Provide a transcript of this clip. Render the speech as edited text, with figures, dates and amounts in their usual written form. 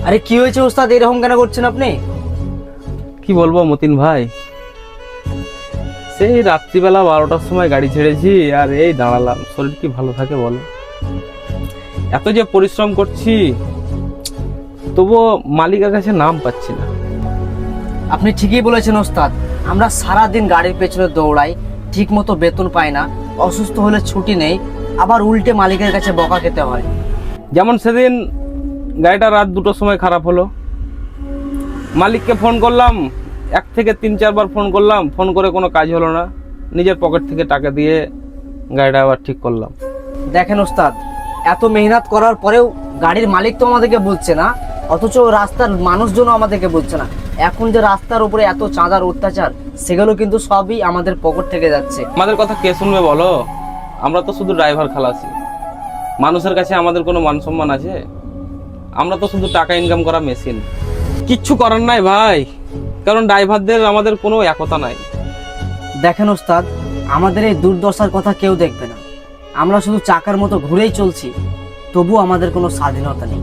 আরে কি হয়েছে ওস্তাদ, এরকম কেন করছেন আপনি? কি বলবো মতিন ভাই, সেই রাত্রিবেলা 12টার সময় গাড়ি ছেড়েছি আর এই দাঁড়ালাম। শরীর কি ভালো থাকে বলো? এত যে পরিশ্রম করছি তবুও মালিকের কাছে নাম পাচ্ছি না। আপনি ঠিকই বলেছেন ওস্তাদ, আমরা সারা দিন গাড়ির পেছনে দৌড়াই, ঠিক মতো বেতন পাই না, অসুস্থ হলে ছুটি নেই, আবার উল্টে মালিকের কাছে বকা খেতে হয়। যেমন সেদিন গাড়িটা রাত 2টোর সময় খারাপ হলো, মালিককে ফোন করলাম, 1 থেকে 3-4 বার ফোন করলাম, ফোন করে কোনো কাজ হলো না। নিজের পকেট থেকে টাকা দিয়ে গাড়িটা আবার ঠিক করলাম। দেখেন ওস্তাদ, এত মেহনত করার পরেও গাড়ির মালিক তো আমাদেরকে বলছে না, অথচ রাস্তার মানুষজনও আমাদেরকে বলছে না। এখন যে রাস্তার উপরে এত চাঁদার অত্যাচার, সেগুলো কিন্তু সবই আমাদের পকেট থেকে যাচ্ছে। আমাদের কথা কে শুনবে বলো? আমরা তো শুধু ড্রাইভার খালাসি, মানুষের কাছে আমাদের কোনো মান সম্মান আছে? আমরা তো শুধু টাকা ইনকাম করা মেশিন। কিচ্ছু করার নাই ভাই, কারণ ড্রাইভারদের আমাদের কোনো একতা নাই। দেখেন ওস্তাদ, আমাদের এই দুর্দশার কথা কেউ দেখবে না, আমরা শুধু চাকার মতো ঘুরেই চলছি, তবু আমাদের কোনো স্বাধীনতা নেই।